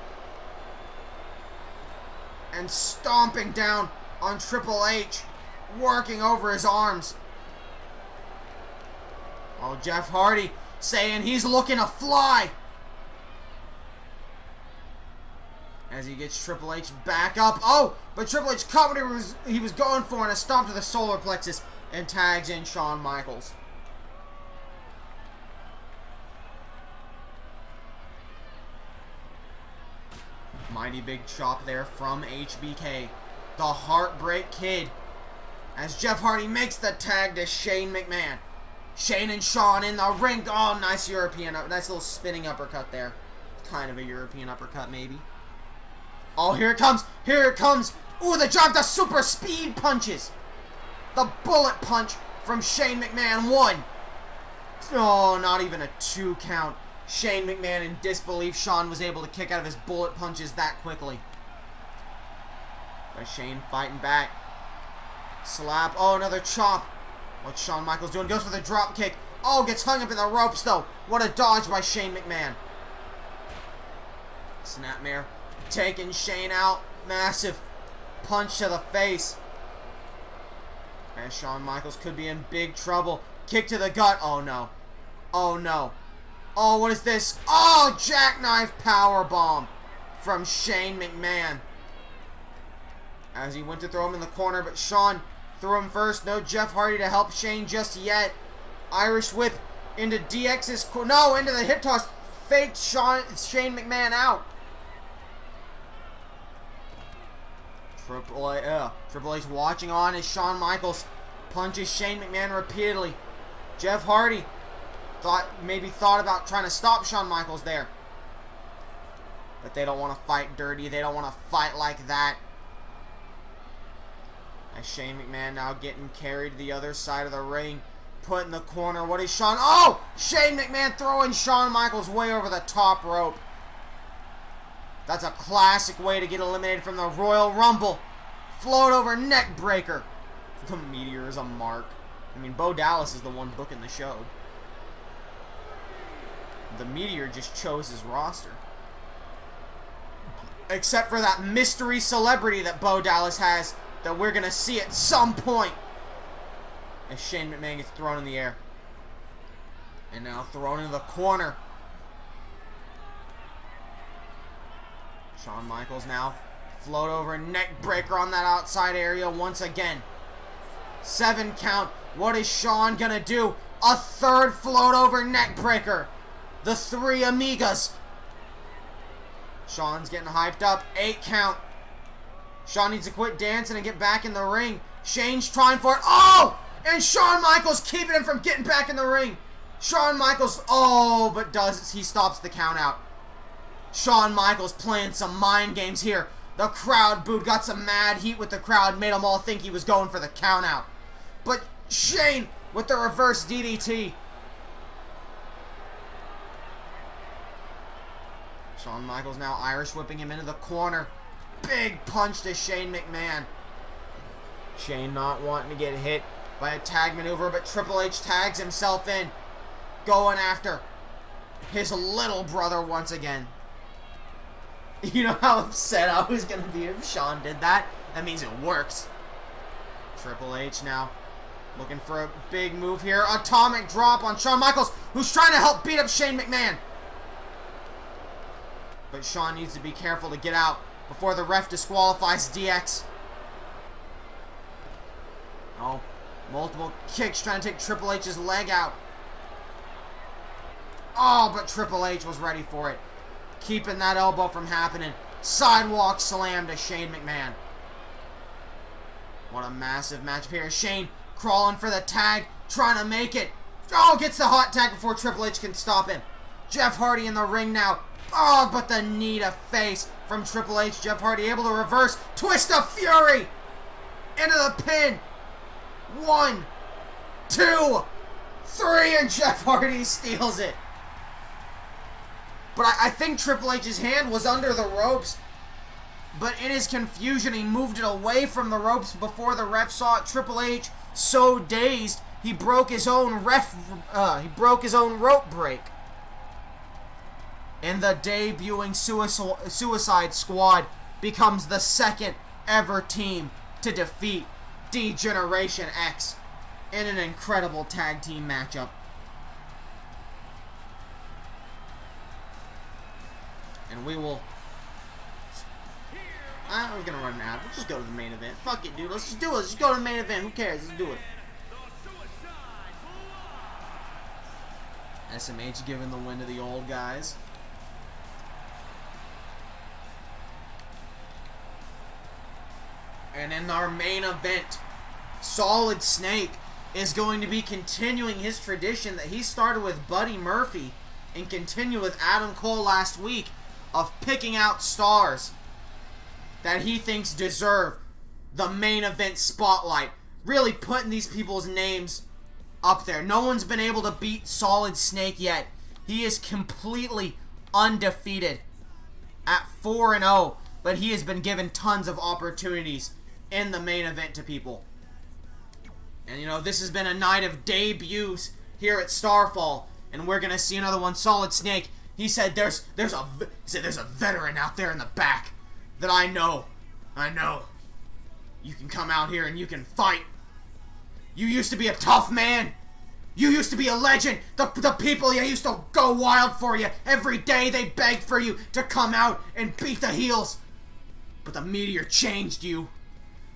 and stomping down on Triple H, working over his arms. Oh, Jeff Hardy saying he's looking to fly, as he gets Triple H back up. Oh, but Triple H caught what he was going for, and a stomp to the solar plexus, and tags in Shawn Michaels. Mighty big chop there from HBK, the Heartbreak Kid, as Jeff Hardy makes the tag to Shane McMahon. Shane and Shawn in the ring. Oh, nice nice little spinning uppercut there. Kind of a European uppercut, maybe. Oh, here it comes. Here it comes. Ooh, the drop, the super speed punches. The bullet punch from Shane McMahon. 1. Oh, not even a 2 count. Shane McMahon in disbelief. Shawn was able to kick out of his bullet punches that quickly. But Shane fighting back. Slap. Oh, another chop. What's Shawn Michaels doing? Goes for the drop kick. Oh, gets hung up in the ropes, though. What a dodge by Shane McMahon. Snapmare taking Shane out. Massive punch to the face. And Shawn Michaels could be in big trouble. Kick to the gut. Oh, no. Oh, no. Oh, what is this? Oh, jackknife powerbomb from Shane McMahon. As he went to throw him in the corner, but Shawn threw him first. No Jeff Hardy to help Shane just yet. Irish whip into DX's... No, into the hip toss. Faked Shane McMahon out. Triple H watching on as Shawn Michaels punches Shane McMahon repeatedly. Jeff Hardy thought about trying to stop Shawn Michaels there. But they don't want to fight dirty. They don't want to fight like that. As Shane McMahon now getting carried to the other side of the ring. Put in the corner. What is Shawn? Oh! Shane McMahon throwing Shawn Michaels way over the top rope. That's a classic way to get eliminated from the Royal Rumble. Float over neck breaker. The Meteor is a mark. I mean, Bo Dallas is the one booking the show. The Meteor just chose his roster. Except for that mystery celebrity that Bo Dallas has that we're going to see at some point. As Shane McMahon gets thrown in the air. And now thrown into the corner. Shawn Michaels now float over neck breaker on that outside area once again. 7 count. What is Shawn going to do? A 3rd float over neck breaker. The 3 Amigas. Shawn's getting hyped up. 8 count. Shawn needs to quit dancing and get back in the ring. Shane's trying for it. Oh! And Shawn Michaels keeping him from getting back in the ring. Shawn Michaels, oh, but he stops the count out. Shawn Michaels playing some mind games here. The crowd booed, got some mad heat with the crowd, made them all think he was going for the count out. But Shane with the reverse DDT. Shawn Michaels now Irish whipping him into the corner. Big punch to Shane McMahon. Shane not wanting to get hit by a tag maneuver, but Triple H tags himself in. Going after his little brother once again. You know how upset I was going to be if Shawn did that? That means it works. Triple H now looking for a big move here. Atomic drop on Shawn Michaels, who's trying to help beat up Shane McMahon. But Shawn needs to be careful to get out before the ref disqualifies DX. Oh, multiple kicks trying to take Triple H's leg out. Oh, but Triple H was ready for it. Keeping that elbow from happening. Sidewalk slam to Shane McMahon. What a massive match here. Shane crawling for the tag, trying to make it. Oh, gets the hot tag before Triple H can stop him. Jeff Hardy in the ring now. Oh, but the knee to face from Triple H. Jeff Hardy able to reverse. Twist of Fury. Into the pin. 1, 2, 3, and Jeff Hardy steals it. But I think Triple H's hand was under the ropes. But in his confusion, he moved it away from the ropes before the ref saw it. Triple H, so dazed, He broke his own he broke his own rope break. And the debuting Suicide Squad becomes the second ever team to defeat D-Generation X in an incredible tag team matchup. And we will... I was gonna run an ad. Let's just go to the main event. Fuck it, dude. Let's just do it. Let's just go to the main event. Who cares? Let's do it. SMH giving the win to the old guys. And in our main event, Solid Snake is going to be continuing his tradition that he started with Buddy Murphy and continued with Adam Cole last week of picking out stars that he thinks deserve the main event spotlight. Really putting these people's names up there. No one's been able to beat Solid Snake yet. He is completely undefeated at 4-0, but he has been given tons of opportunities in the main event to people. And you know, this has been a night of debuts here at Starfall, and we're gonna see another one. Solid Snake, he said there's a veteran out there in the back that I know. You can come out here and you can fight. You used to be a tough man. You used to be a legend. The people you used to go wild for you. Every day they begged for you to come out and beat the heels. But the meteor changed you.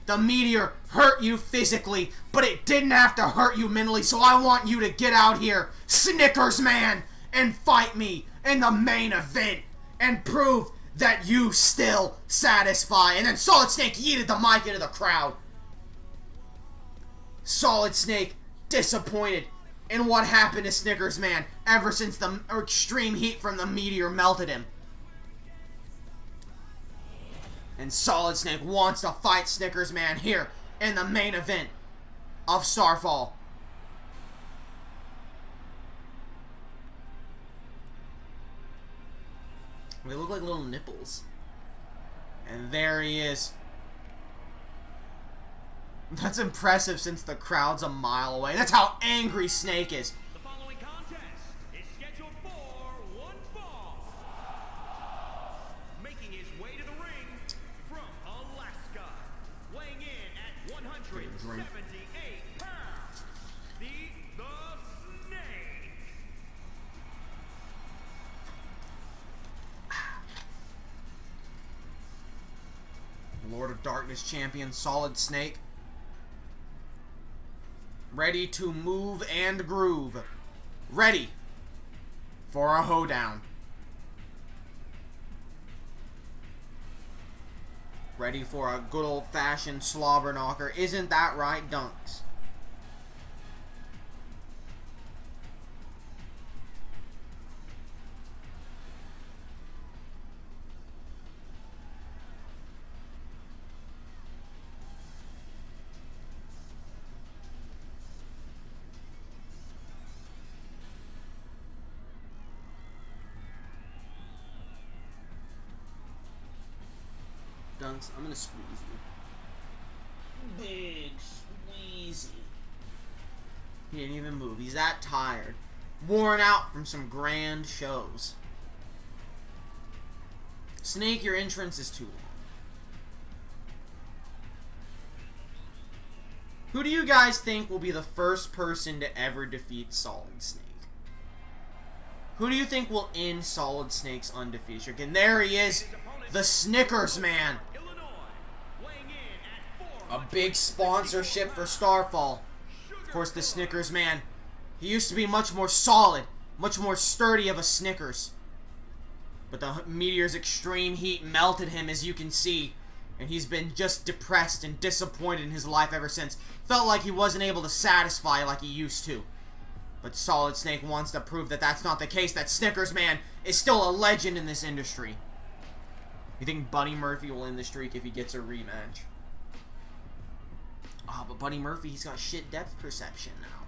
The meteor hurt you physically, but it didn't have to hurt you mentally, so I want you to get out here, Snickers Man, and fight me in the main event and prove that you still satisfy. And then Solid Snake yeeted the mic into the crowd. Solid Snake disappointed in what happened to Snickers Man ever since the extreme heat from the meteor melted him. And Solid Snake wants to fight Snickers Man here in the main event of Starfall. They look like little nipples. And there he is. That's impressive since the crowd's a mile away. That's how angry Snake is. The following contest is scheduled for one fall. Making his way to the ring from Alaska, weighing in at 178 pounds, the Snake. Lord of Darkness champion Solid Snake. Ready to move and groove. Ready for a hoedown. Ready for a good old-fashioned slobber knocker. Isn't that right, Dunks? Dunks, I'm gonna squeeze you. Big squeezy. He didn't even move. He's that tired. Worn out from some grand shows. Snake, your entrance is too long. Who do you guys think will be the first person to ever defeat Solid Snake? Who do you think will end Solid Snake's undefeated streak? And there he is, the Snickers Man. A big sponsorship for Starfall. Of course, the Snickers Man. He used to be much more solid, much more sturdy of a Snickers. But the meteor's extreme heat melted him, as you can see. And he's been just depressed and disappointed in his life ever since. Felt like he wasn't able to satisfy like he used to. But Solid Snake wants to prove that that's not the case, that Snickers Man is still a legend in this industry. You think Buddy Murphy will end the streak if he gets a rematch? Oh, but Buddy Murphy, he's got shit depth perception now.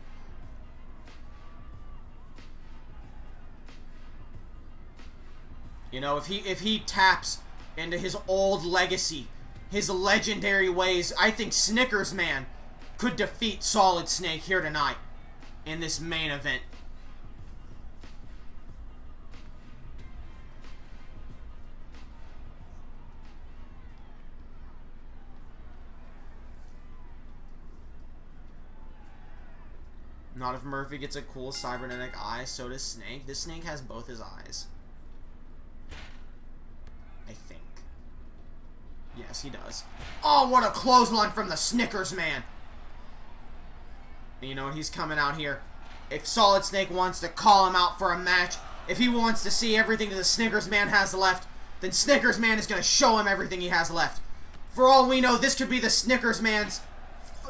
You know, if he taps into his old legacy, his legendary ways, I think Snickers Man could defeat Solid Snake here tonight in this main event. Not if Murphy gets a cool cybernetic eye, so does Snake. This Snake has both his eyes. I think. Yes, he does. Oh, what a clothesline from the Snickers Man. And you know what? He's coming out here. If Solid Snake wants to call him out for a match, if he wants to see everything that the Snickers Man has left, then Snickers Man is going to show him everything he has left. For all we know, this could be the Snicker Man's,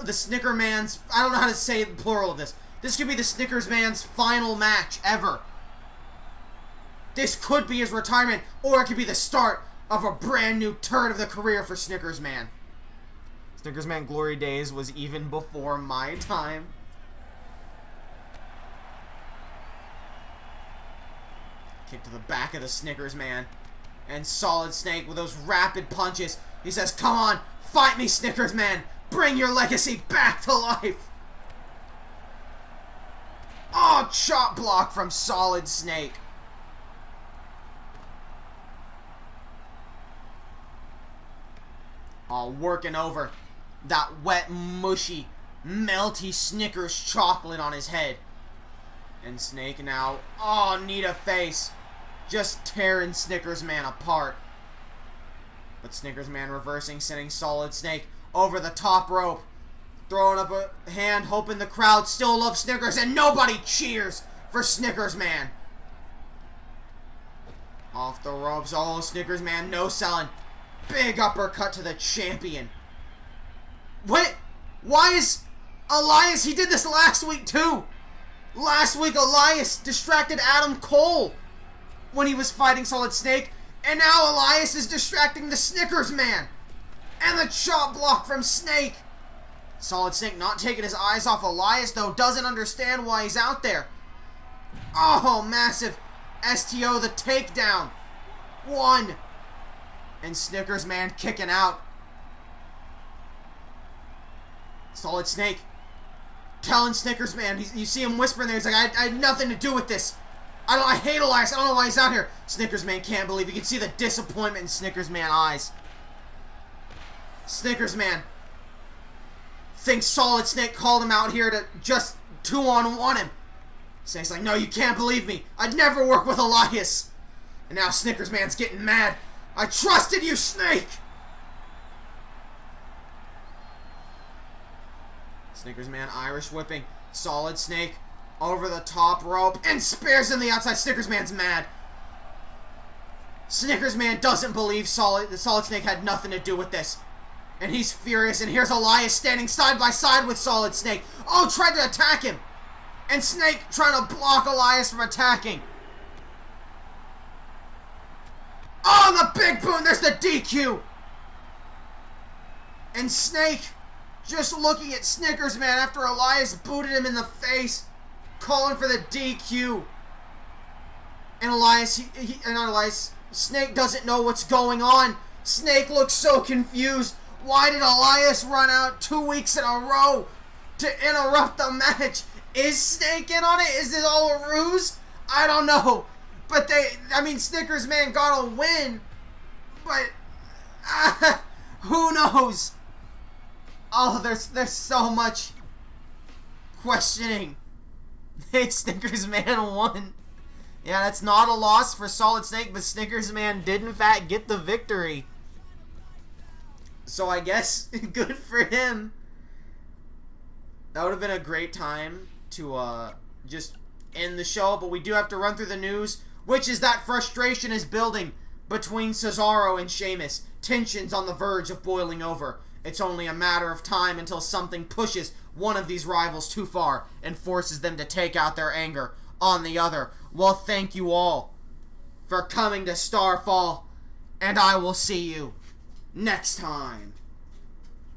I don't know how to say the plural of this. This could be the Snickers Man's final match ever. This could be his retirement, or it could be the start of a brand new turn of the career for Snickers Man. Snickers Man glory days was even before my time. Kick to the back of the Snickers Man. And Solid Snake with those rapid punches. He says, "Come on, fight me, Snickers Man. Bring your legacy back to life." Oh, chop block from Solid Snake. Oh, working over that wet, mushy, melty Snickers chocolate on his head. And Snake now, oh, knee to face. Just tearing Snickers Man apart. But Snickers Man reversing, sending Solid Snake over the top rope. Throwing up a hand, hoping the crowd still loves Snickers, and nobody cheers for Snickers Man. Off the ropes, oh, Snickers Man no selling. Big uppercut to the champion. What? Why is Elias, he did this last week too. Last week Elias distracted Adam Cole when he was fighting Solid Snake, and now Elias is distracting the Snickers Man. And the chop block from Snake. Solid Snake not taking his eyes off Elias, though, doesn't understand why he's out there. Oh, massive STO, the takedown. One. And Snickers Man kicking out. Solid Snake telling Snickers Man, you see him whispering there, he's like, I had nothing to do with this. I hate Elias, I don't know why he's out here. Snickers Man can't believe, you can see the disappointment in Snickers Man's eyes. Snickers Man thinks Solid Snake called him out here to just 2-on-1 him. Snake's like, no, you can't believe me. I'd never work with Elias. And now Snickers Man's getting mad. I trusted you, Snake! Snickers Man Irish whipping Solid Snake over the top rope and spears in the outside. Snickers Man's mad. Snickers Man doesn't believe Solid Snake had nothing to do with this. And he's furious, and here's Elias standing side by side with Solid Snake. Oh, tried to attack him. And Snake trying to block Elias from attacking. Oh, the big boon, there's the DQ. And Snake just looking at Snickers Man after Elias booted him in the face, calling for the DQ. And Elias, Snake doesn't know what's going on. Snake looks so confused. Why did Elias run out 2 weeks in a row to interrupt the match? Is Snake in on it? Is it all a ruse? I don't know. But Snickers Man got a win. But, who knows? Oh, there's so much questioning. Hey, Snickers Man won. Yeah, that's not a loss for Solid Snake, but Snickers Man did in fact get the victory. So I guess good for him. That would have been a great time to just end the show, but we do have to run through the news, which is that frustration is building between Cesaro and Sheamus. Tensions on the verge of boiling over. It's only a matter of time until something pushes one of these rivals too far and forces them to take out their anger on the other. Well, thank you all for coming to Starfall, and I will see you next time.